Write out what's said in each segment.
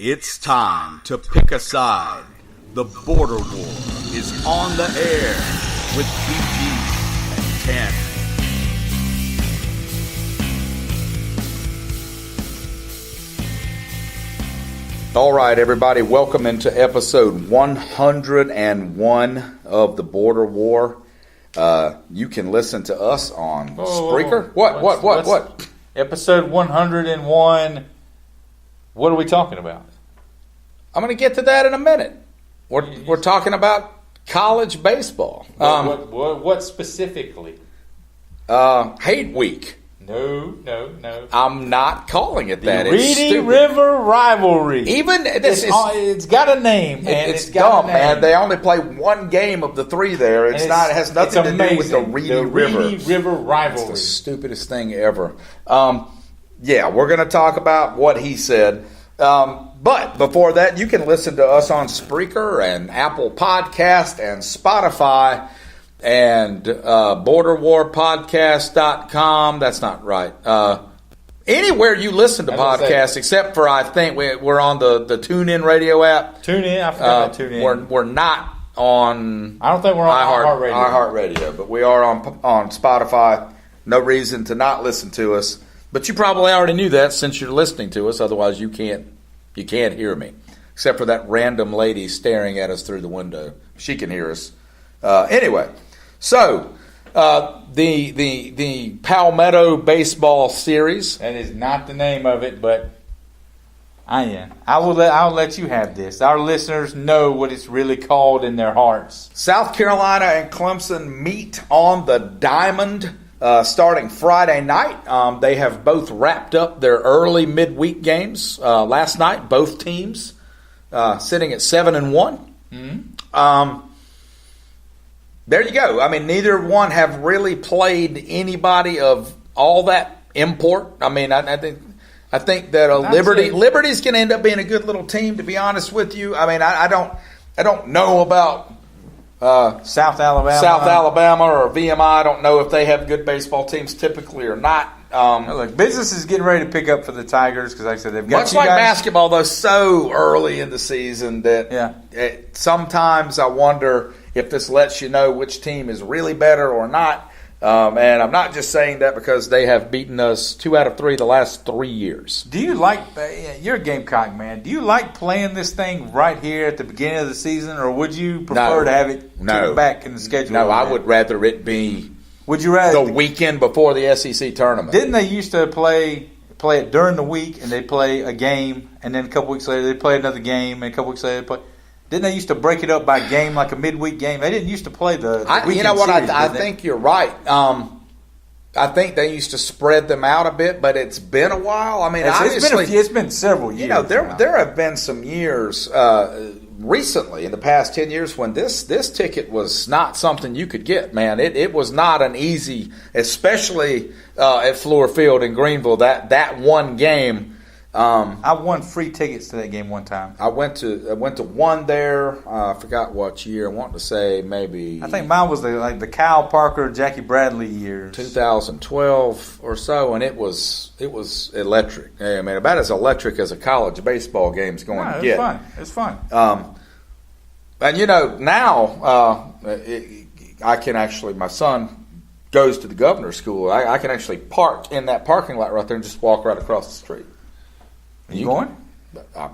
It's time to pick a side. The border war is on the air with PG and 10. All right, everybody, welcome into episode 101 of the Border War. You can listen to us on Spreaker. What? Episode 101. What are we talking about? I'm going to get to that in a minute. We're talking about college baseball. What specifically? Hate Week. No. I'm not calling it that. The Reedy River Rivalry. Even it's got a name, man. It's dumb, man. They only play one game of the three there. It has nothing to do with the Reedy River. Reedy River Rivalry. It's the stupidest thing ever. Yeah, we're going to talk about what he said. But before that, you can listen to us on Spreaker and Apple Podcast and Spotify and borderwarpodcast.com. That's not right. Anywhere you listen to podcasts, except for I think we're on the TuneIn radio app. TuneIn, I forgot TuneIn. We're not on. I don't think we're on iHeartRadio, but we are on Spotify. No reason to not listen to us. But you probably already knew that since you're listening to us. Otherwise, you can't hear me, except for that random lady staring at us through the window. She can hear us. Anyway, so the Palmetto Baseball Series. That is not the name of it, but I'll let you have this. Our listeners know what it's really called in their hearts. South Carolina and Clemson meet on the Diamond. Starting Friday night. They have both wrapped up their early midweek games last night. Both teams sitting at 7-1. Mm-hmm. There you go. I mean, neither one have really played anybody of all that import. I mean, I think that Liberty's going to end up being a good little team. To be honest with you, I mean, I don't know about. South Alabama or VMI. I don't know if they have good baseball teams typically or not. Look, business is getting ready to pick up for the Tigers because, like I said, they've got much like basketball, though, so early in the season that sometimes I wonder if this lets you know which team is really better or not. And I'm not just saying that because they have beaten us 2 out of 3 the last 3 years. Do you like – you're a Gamecock man. Do you like playing this thing right here at the beginning of the season, or would you prefer to have it back in the schedule? No, I would rather it be the weekend before the SEC tournament. Didn't they used to play it during the week, and they play a game, and then a couple weeks later they play another game, and a couple weeks later they play – didn't they used to break it up by game, like a midweek game? They didn't used to play the weekend you know what? series, I think you're right. I think they used to spread them out a bit, but it's been a while. I mean, it's been several years. You know, there have been some years recently in the past 10 years when this ticket was not something you could get. Man, it was not an easy, especially at Fluor Field in Greenville. That one game. I won free tickets to that game one time. I went to one there. I forgot what year. I want to say maybe. I think mine was the Kyle Parker, Jackie Bradley years, 2012 or so, and it was electric. I mean, about as electric as a college baseball game's going to get. It's fun. And you know now I can actually. My son goes to the governor's school. I can actually park in that parking lot right there and just walk right across the street. You going? I'm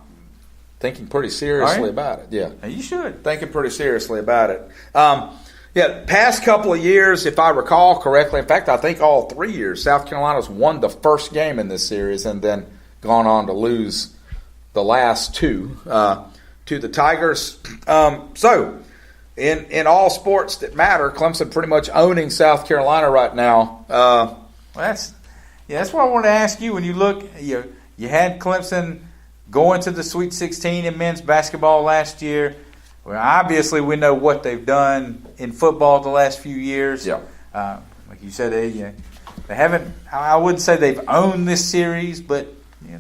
thinking pretty seriously about it. Yeah, you should. Thinking pretty seriously about it. Past couple of years, if I recall correctly, in fact, I think all 3 years, South Carolina's won the first game in this series and then gone on to lose the last 2 to the Tigers. So, in all sports that matter, Clemson pretty much owning South Carolina right now. That's what I wanted to ask you. When you look, you had Clemson going to the Sweet 16 in men's basketball last year. Well, obviously, we know what they've done in football the last few years. Yeah. Like you said, they haven't. I wouldn't say they've owned this series, but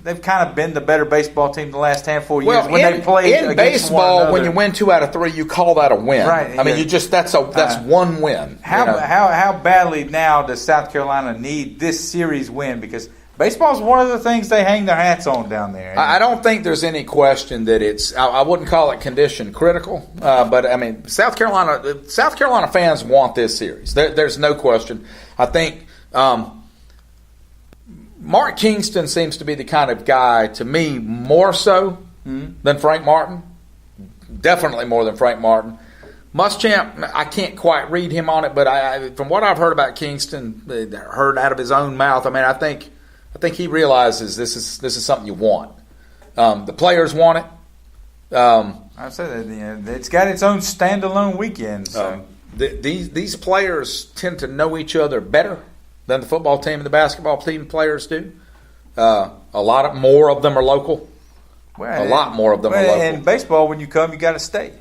they've kind of been the better baseball team the last handful of years well, when they play in against baseball. one another. When you win 2 out of 3, you call that a win. Right. I mean, that's one win. How badly now does South Carolina need this series win? Because baseball is one of the things they hang their hats on down there. I don't think there's any question that it's. I wouldn't call it condition critical, but I mean, South Carolina fans want this series. There's no question. I think Mark Kingston seems to be the kind of guy, to me, more so than Frank Martin. Definitely more than Frank Martin. Muschamp, I can't quite read him on it, but from what I've heard about Kingston, heard out of his own mouth, I mean, I think he realizes this is something you want. The players want it. I said that it's got its own standalone weekend. So. These players tend to know each other better than the football team and the basketball team players do. A lot more of them are local. Well, a lot more of them are local. In baseball, when you come, you got to stay.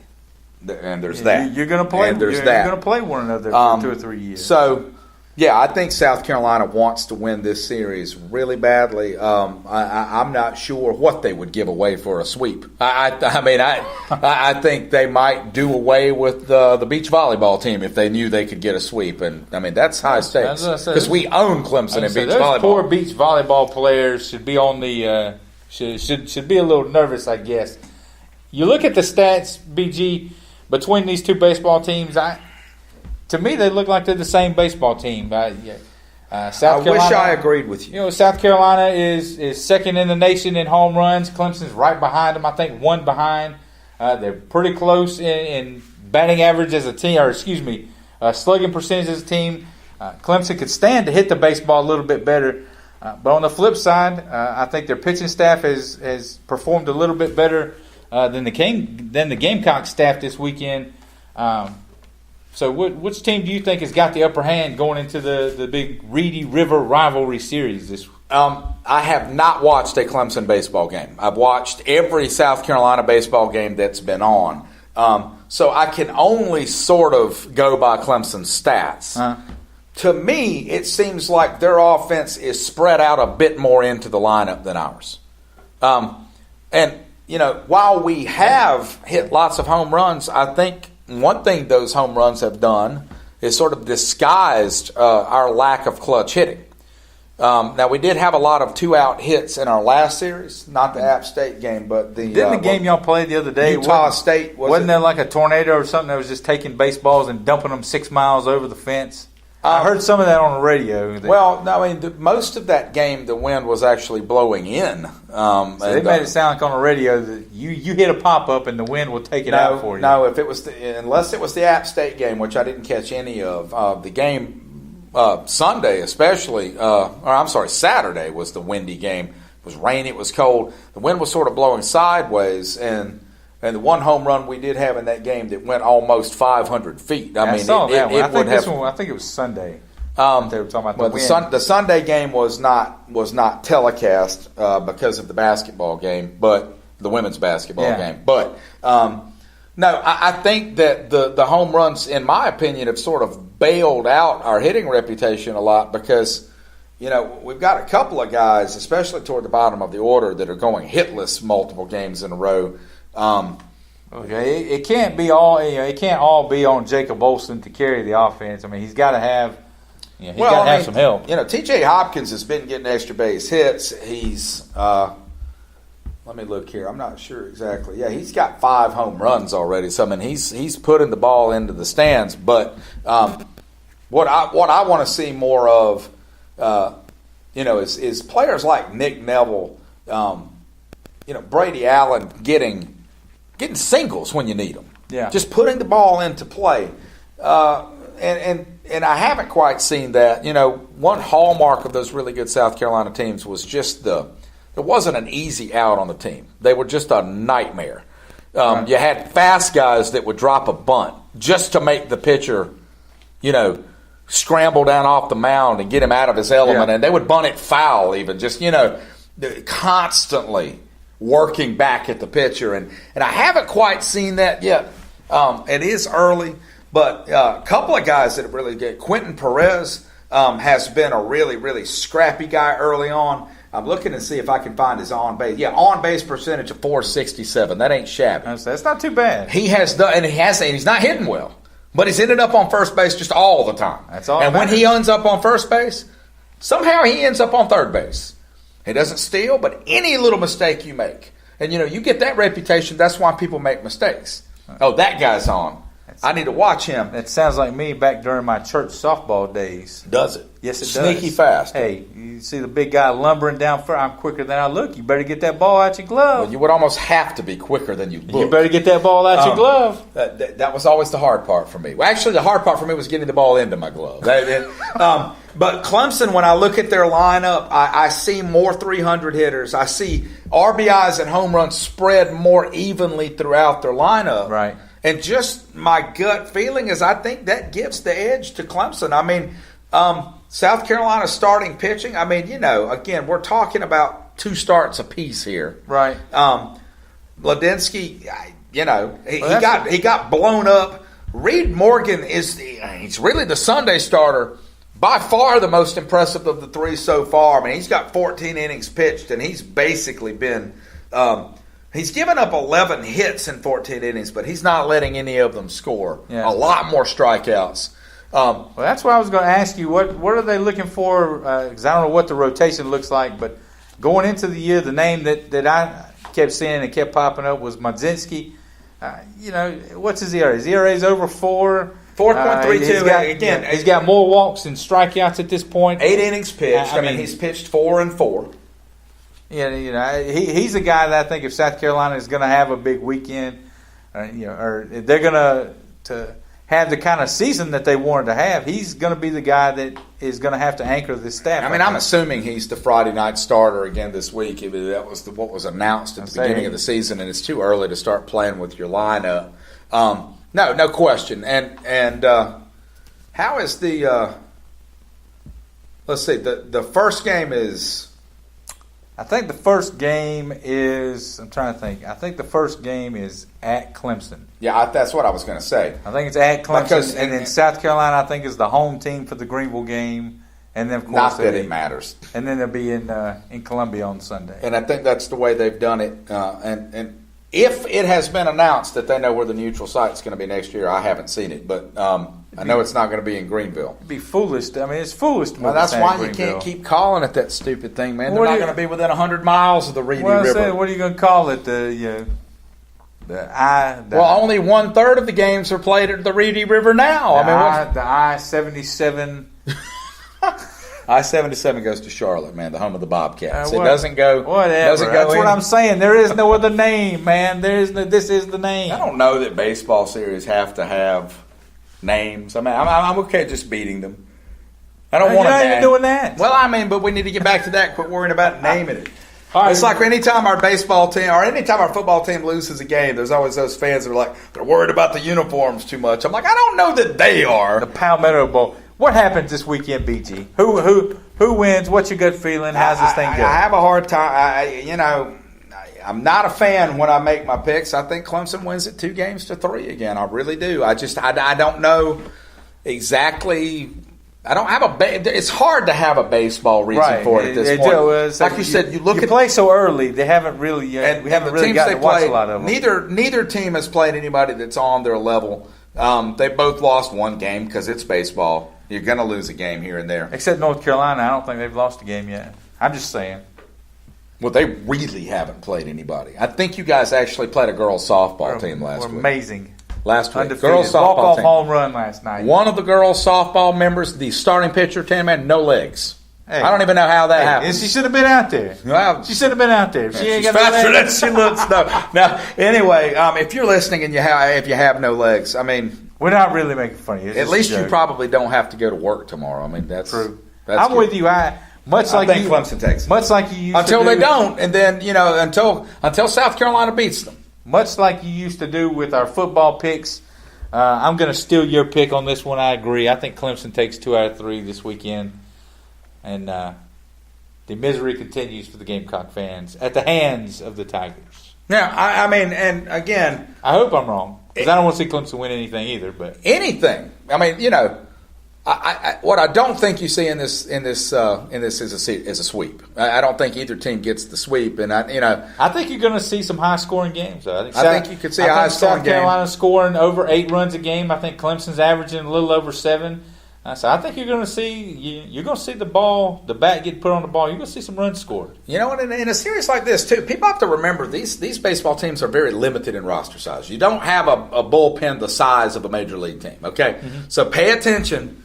And there's that. You're going to play. And there's you're that. going to play one another for 2 or 3 years. So, yeah, I think South Carolina wants to win this series really badly. I'm not sure what they would give away for a sweep. I think they might do away with the beach volleyball team if they knew they could get a sweep. And, I mean, that's high stakes because we own Clemson in beach volleyball. Poor beach volleyball players should be on the should be a little nervous, I guess. You look at the stats, BG, between these two baseball teams, to me, they look like they're the same baseball team. South Carolina, wish I agreed with you. You know, South Carolina is second in the nation in home runs. Clemson's right behind them. I think 1 behind. They're pretty close in batting average as a team, or slugging percentage as a team. Clemson could stand to hit the baseball a little bit better. But on the flip side, I think their pitching staff has performed a little bit better than the Gamecock staff this weekend. So which team do you think has got the upper hand going into the big Reedy River Rivalry series this week? I have not watched a Clemson baseball game. I've watched every South Carolina baseball game that's been on. So I can only sort of go by Clemson's stats. To me, it seems like their offense is spread out a bit more into the lineup than ours. And, while we have hit lots of home runs, I think one thing those home runs have done is sort of disguised our lack of clutch hitting. Now, we did have a lot of 2-out hits in our last series, not the App State game, but the game y'all played the other day, Utah State. Wasn't there like a tornado or something that was just taking baseballs and dumping them 6 miles over the fence? I heard some of that on the radio. Well, no, I mean, most of that game, the wind was actually blowing in. So they made it sound like on the radio that you hit a pop-up and the wind will take it out for you. No, if it was unless it was the App State game, which I didn't catch any of, the game Sunday especially, Saturday was the windy game. It was rainy, it was cold. The wind was sort of blowing sideways, and the one home run we did have in that game that went almost 500 feet. I think it was Sunday. They were talking about the wind. The Sunday game was not telecast because of the basketball game, but the women's basketball game. But no, I think that the home runs, in my opinion, have sort of bailed out our hitting reputation a lot because we've got a couple of guys, especially toward the bottom of the order, that are going hitless multiple games in a row. It can't be all. It can't all be on Jacob Olsen to carry the offense. I mean, he's got to have. Have some help. T.J. Hopkins has been getting extra base hits. He's. Let me look here. I'm not sure exactly. Yeah, he's got 5 home runs already. So I mean, he's putting the ball into the stands. But what I want to see more of, is players like Nick Neville, Brady Allen getting singles when you need them. Yeah. Just putting the ball into play. And I haven't quite seen that. One hallmark of those really good South Carolina teams was just there wasn't an easy out on the team. They were just a nightmare. You had fast guys that would drop a bunt just to make the pitcher, scramble down off the mound and get him out of his element. And they would bunt it foul even, just, constantly working back at the pitcher, and I haven't quite seen that yet. It is early, but a couple of guys that have really good. Quentin Perez has been a really, really scrappy guy early on. I'm looking to see if I can find his on base. Yeah, on base percentage of .467. That ain't shabby. That's not too bad. He has done, and he's not hitting well, but he's ended up on first base just all the time. That's all. And when he ends up on first base, somehow he ends up on third base. He doesn't steal, but any little mistake you make, and you get that reputation. That's why people make mistakes. Oh, that guy's on. I need to watch him. That sounds like me back during my church softball days. Does it? Yes, it does. Sneaky fast. Hey, you see the big guy lumbering down front. I'm quicker than I look. You better get that ball out your glove. Well, you would almost have to be quicker than you look. You better get that ball out your glove. That was always the hard part for me. Well, actually, the hard part for me was getting the ball into my glove. But Clemson, when I look at their lineup, I see more 300 hitters. I see RBIs and home runs spread more evenly throughout their lineup. Right. And just my gut feeling is I think that gives the edge to Clemson. I mean, South Carolina starting pitching, I mean, again, we're talking about 2 starts apiece here. Right. Ladensky, he got blown up. Reed Morgan he's really the Sunday starter, by far the most impressive of the 3 so far. I mean, he's got 14 innings pitched, and he's basically been he's given up 11 hits in 14 innings, but he's not letting any of them score. Yeah. A lot more strikeouts. Well, that's why I was going to ask you, what are they looking for? Because I don't know what the rotation looks like, but going into the year, the name that I kept seeing and kept popping up was Modzinski. What's his ERA? His ERA is over 4. 4.32. He's got more walks than strikeouts at this point. 8 innings pitched. I mean, he's pitched 4 and 4. Yeah, he's a guy that I think if South Carolina is going to have a big weekend, or they're going to have the kind of season that they wanted to have, he's going to be the guy that is going to have to anchor this staff. I mean, I'm assuming he's the Friday night starter again this week. That was what was announced at the beginning of the season, and it's too early to start playing with your lineup. No question. And how is the let's see, the first game is. I think the first game is. I'm trying to think. I think the first game is at Clemson. Yeah, that's what I was going to say. I think it's at Clemson, and then South Carolina, I think, is the home team for the Greenville game, and then of course not that it matters. And then they'll be in Columbia on Sunday. And I think that's the way they've done it. And if it has been announced that they know where the neutral site is going to be next year, I haven't seen it, but I know it's not going to be in Greenville. It'd be foolish. I mean, it's foolish to move that's why you Greenville. Can't keep calling it that stupid thing, man. They're not going to be within 100 miles of the Reedy River. What are you going to call it? Only 1/3 of the games are played at the Reedy River now. The I-77. I-77 goes to Charlotte, man, the home of the Bobcats. It doesn't go. Whatever. That's what I'm saying. There is no other name, man. This is the name. I don't know that baseball series have to have names. I mean, I'm okay just beating them. I don't want to. You're not even doing that. Well, I mean, but we need to get back to that. Quit worrying about naming it. Right. It's like anytime our baseball team or anytime our football team loses a game, there's always those fans that are like, they're worried about the uniforms too much. I'm like, I don't know that they are. The Palmetto Bowl. What happens this weekend, BG? Who wins? What's your gut feeling? How's this thing go? I have a hard time. I'm not a fan when I make my picks. I think Clemson wins it 2-3 again. I really do. I don't know exactly. I don't have it's hard to have a baseball reason for it at this point. Like you said, you play so early. They haven't really. We haven't really gotten to watch a lot of them. Neither team has played anybody that's on their level. They both lost one game because it's baseball. You're going to lose a game here and there. Except North Carolina, I don't think they've lost a game yet. I'm just saying. Well, they really haven't played anybody. I think you guys actually played a girls' softball team last week. Amazing. Last week. Undefeated. Girls' softball walk-off team. home run last night. One of the girls' softball members, the starting pitcher, TanMan, no legs. Hey, I don't even know how that happened. She should have been out there. Well, she should have been out there. If she ain't got faster no than legs. she looks. No. Now, anyway, if you're listening and if you have no legs, I mean, we're not really making fun of you. At least you probably don't have to go to work tomorrow. I mean, that's true. I'm with you. I think Clemson takes it. Much like you used until to do. They don't, and then until South Carolina beats them. Much like you used to do with our football picks. I'm going to steal your pick on this one. I agree. I think Clemson takes 2 out of 3 this weekend, and the misery continues for the Gamecock fans at the hands of the Tigers. Now, I mean, and again, I hope I'm wrong because I don't want to see Clemson win anything either. But anything. I mean, What I don't think you see in this is a sweep. I don't think either team gets the sweep, and I think you're going to see some high scoring games. I think you could see a high scoring game. South Carolina scoring over 8 runs a game. I think Clemson's averaging a little over 7. So I think you're going to see the bat get put on the ball. You're going to see some runs scored. And in a series like this too, people have to remember these baseball teams are very limited in roster size. You don't have a bullpen the size of a major league team. Okay, So pay attention.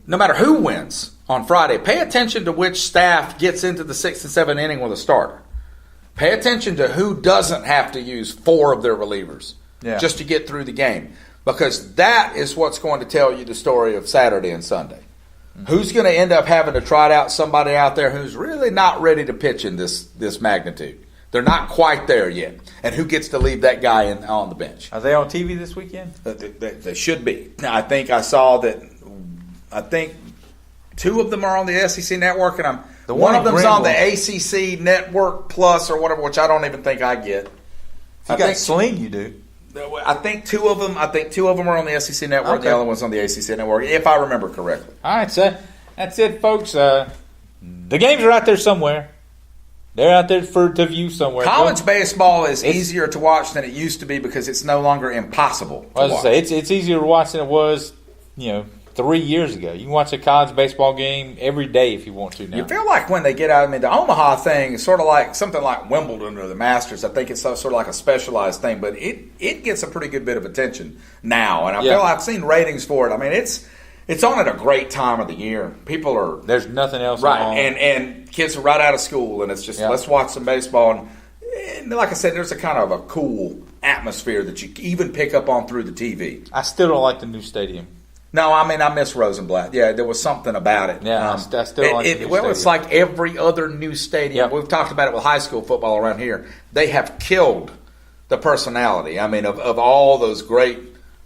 No matter who wins on Friday, pay attention to which staff gets into the 6th and 7th inning with a starter. Pay attention to who doesn't have to use 4 of their relievers just to get through the game. Because that is what's going to tell you the story of Saturday and Sunday. Who's going to end up having to trot out somebody out there who's really not ready to pitch in this magnitude? They're not quite there yet. And who gets to leave that guy on the bench? Are they on TV this weekend? They should be. I think I saw that. I think 2 of them are on the SEC network, and one of them's on the ACC network plus or whatever, which I don't even think I get. If you got Sling, you do. I think two of them are on the SEC network. Okay. The other one's on the ACC network, if I remember correctly. All right, so that's it, folks. The games are out there somewhere. They're out there to view somewhere. College baseball is easier to watch than it used to be because it's no longer impossible to watch. It's easier to watch than it was, 3 years ago. You can watch a college baseball game every day if you want to now. You feel like when they get out, the Omaha thing is sort of like something like Wimbledon or the Masters. I think it's sort of like a specialized thing, but it gets a pretty good bit of attention now. And I feel I've seen ratings for it. It's on at a great time of the year. People are... There's nothing else right, on. And kids are right out of school, and it's just, let's watch some baseball. And like I said, there's a kind of a cool atmosphere that you even pick up on through the TV. I still don't like the new stadium. No, I miss Rosenblatt. Yeah, there was something about it. Yeah, I still like it. Well, it's like every other new stadium. Yep. We've talked about it with high school football around here. They have killed the personality. Of all those great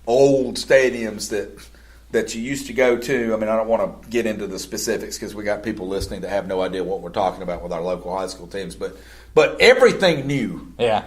old stadiums that you used to go to. I don't want to get into the specifics because we got people listening that have no idea what we're talking about with our local high school teams. But everything new. Yeah.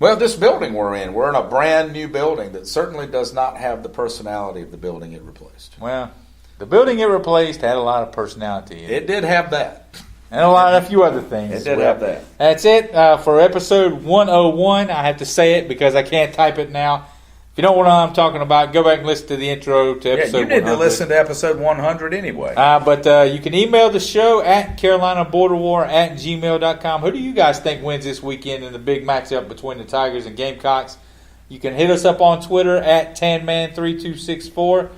Well, this building we're in a brand new building that certainly does not have the personality of the building it replaced. Well, the building it replaced had a lot of personality. It did have that. And a few other things. It did have that. That's it for episode 101. I have to say it because I can't type it now. If you don't know what I'm talking about, go back and listen to the intro to episode 100. You need to listen to episode 100 anyway. But you can email the show at carolinaborderwar@gmail.com. Who do you guys think wins this weekend in the big matchup between the Tigers and Gamecocks? You can hit us up on Twitter at TanMan3264.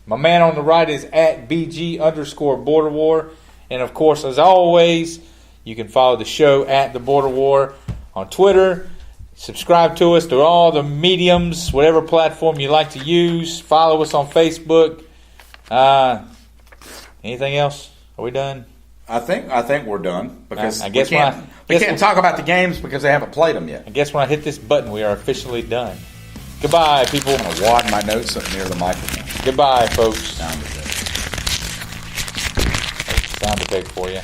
My man on the right is at BG_BorderWar. And, of course, as always, you can follow the show at The Border War on Twitter. Subscribe to us through all the mediums, whatever platform you like to use. Follow us on Facebook. Anything else? Are we done? I think we're done because I guess we can't talk about the games because they haven't played them yet. I guess when I hit this button, we are officially done. Goodbye, people. I'm going to wad my notes up near the microphone. Goodbye, folks. Sound effect. Sound effect for you.